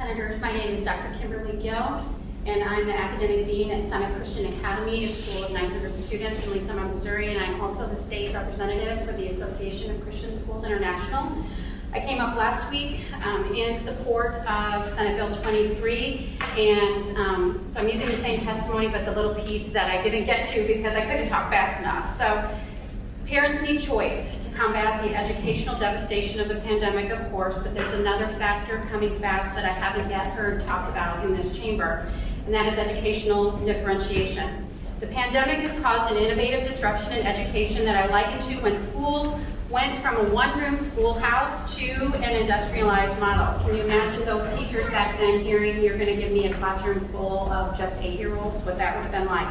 Senators. My name is Dr. Kimberlee Gill, and I'm the Academic Dean at Summit Christian Academy, a school of 900 students in Lee Summit, Missouri, and I'm also the State Representative for the Association of Christian Schools International. I came up last week in support of Senate Bill 23, and so I'm using the same testimony, but the little piece that I didn't get to because I couldn't talk fast enough. So, parents need choice to combat the educational devastation of the pandemic, of course, but there's another factor coming fast that I haven't yet heard talked about in this chamber, and that is educational differentiation. The pandemic has caused an innovative disruption in education that I liken to when schools went from a one-room schoolhouse to an industrialized model. Can you imagine those teachers back then hearing, you're going to give me a classroom full of just 8-year-olds, what that would have been like?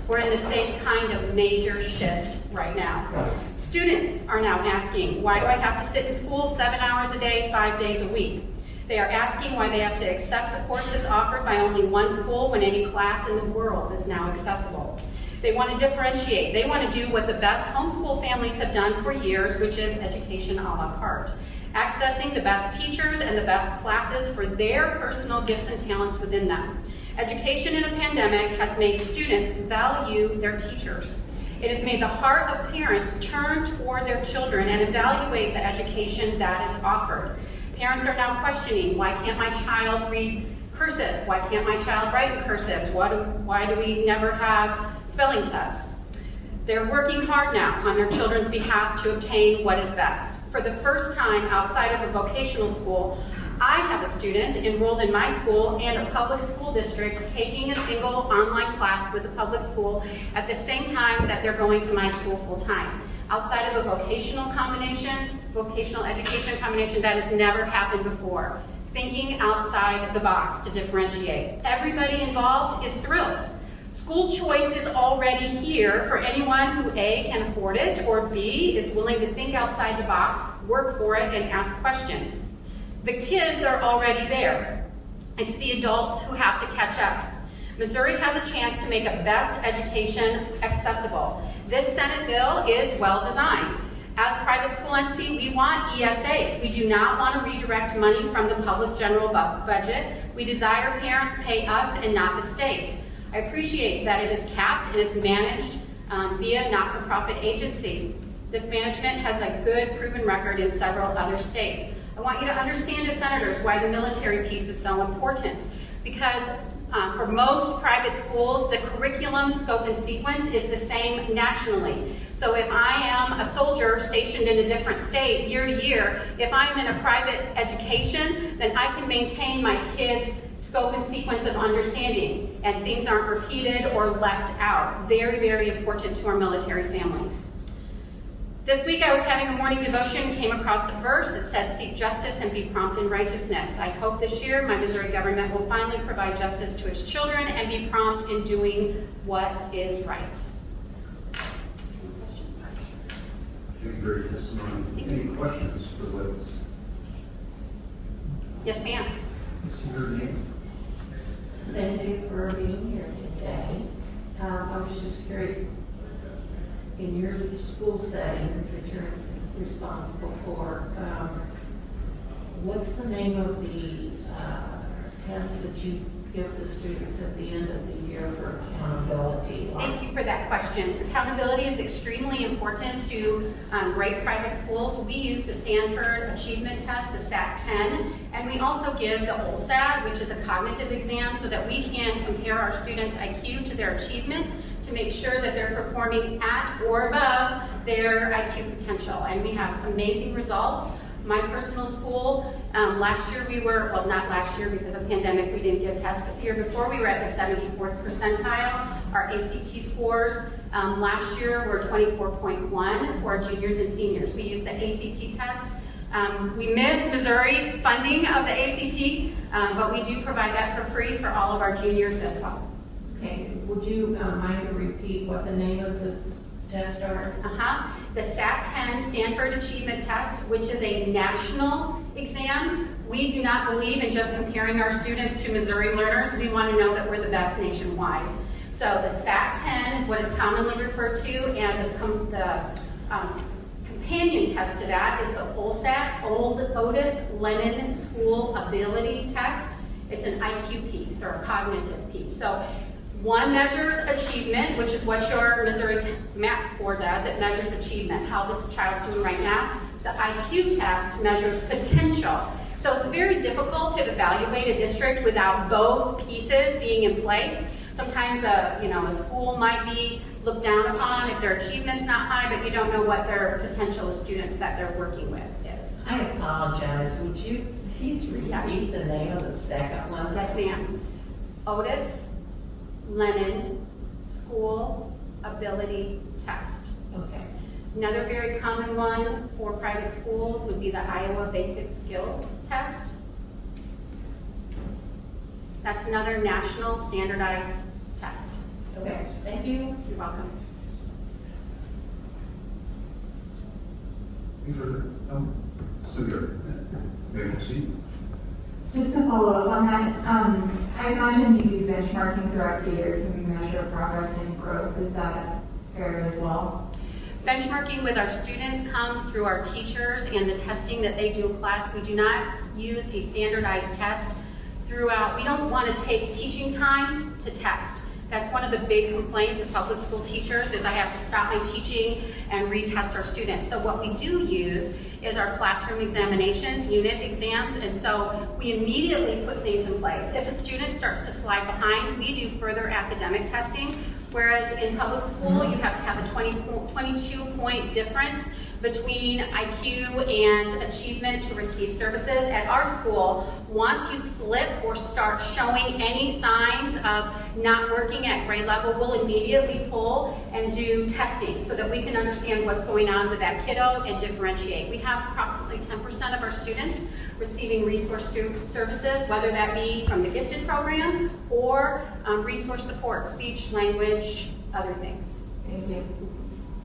We're in the same kind of major shift right now. Students are now asking, why do I have to sit in school 7 hours a day, 5 days a week? They are asking why they have to accept the courses offered by only one school when any class in the world is now accessible. They want to differentiate. They want to do what the best homeschool families have done for years, which is education a la carte. Accessing the best teachers and the best classes for their personal gifts and talents within them. Education in a pandemic has made students value their teachers. It has made the heart of parents turn toward their children and evaluate the education that is offered. Parents are now questioning, why can't my child read cursive? Why can't my child write in cursive? Why do we never have spelling tests? They're working hard now on their children's behalf to obtain what is best. For the first time outside of a vocational school, I have a student enrolled in my school and a public school district taking a single online class with a public school at the same time that they're going to my school full time. Outside of a vocational education combination, that has never happened before. Thinking outside the box to differentiate. Everybody involved is thrilled. School choice is already here for anyone who A, can afford it, or B, is willing to think outside the box, work for it, and ask questions. The kids are already there. It's the adults who have to catch up. Missouri has a chance to make a best education accessible. This Senate bill is well designed. As a private school entity, we want ESAs. We do not want to redirect money from the public general budget. We desire parents pay us and not the state. I appreciate that it is capped and it's managed via not-for-profit agency. This management has a good proven record in several other states. I want you to understand as senators why the military piece is so important. Because for most private schools, the curriculum, scope, and sequence is the same nationally. So if I am a soldier stationed in a different state year to year, if I'm in a private education, then I can maintain my kids' scope and sequence of understanding, and things aren't repeated or left out. Very, very important to our military families. This week I was having a morning devotion, came across a verse that said, seek justice and be prompt in righteousness. I hope this year my Missouri government will finally provide justice to its children and be prompt in doing what is right. Thank you for your testimony. Any questions for Liz? Yes, ma'am. Your name? Thank you for being here today. I was just curious, in your school setting that you're responsible for, what's the name of the test that you give the students at the end of the year for accountability? Thank you for that question. Accountability is extremely important to great private schools. We use the Stanford Achievement Test, the SAT-10, and we also give the OLSAT, which is a cognitive exam, so that we can compare our students' IQ to their achievement to make sure that they're performing at or above their IQ potential. And we have amazing results. My personal school, last year we were, well, not last year because of pandemic, we didn't give tests, but the year before we were at the 74th percentile. Our ACT scores last year were 24.1 for our juniors and seniors. We use the ACT test. We miss Missouri's funding of the ACT, but we do provide that for free for all of our juniors as well. Okay, would you mind to repeat what the name of the test are? The SAT-10 Stanford Achievement Test, which is a national exam. We do not believe in just comparing our students to Missouri learners. We want to know that we're the best nationwide. So the SAT-10 is what it's commonly referred to, and the companion test to that is the OLSAT, Old Otis Lennon School Ability Test. It's an IQ piece or a cognitive piece. So one measures achievement, which is what your Missouri MAP score does. It measures achievement, how this child's doing right now. The IQ test measures potential. So it's very difficult to evaluate a district without both pieces being in place. Sometimes a school might be looked down upon if their achievement's not high, but you don't know what their potential of students that they're working with is. I apologize, would you please repeat the name of the second one? Yes, ma'am. Otis Lennon School Ability Test. Okay. Another very common one for private schools would be the Iowa Basic Skills Test. That's another national standardized test. Okay, thank you. You're welcome. Any further? Sylvia, may I proceed? Just to follow up on that, I imagine you do benchmarking throughout the years and we measure progress and growth. Is that fair as well? Benchmarking with our students comes through our teachers and the testing that they do in class. We do not use a standardized test throughout. We don't want to take teaching time to test. That's one of the big complaints of public school teachers is I have to stop my teaching and retest our students. So what we do use is our classroom examinations, unit exams, and so we immediately put things in place. If a student starts to slide behind, we do further academic testing, whereas in public school, you have to have a 22-point difference between IQ and achievement to receive services. At our school, once you slip or start showing any signs of not working at grade level, we'll immediately pull and do testing so that we can understand what's going on with that kiddo and differentiate. We have approximately 10% of our students receiving resource services, whether that be from the gifted program or resource support, speech, language, other things. Thank you.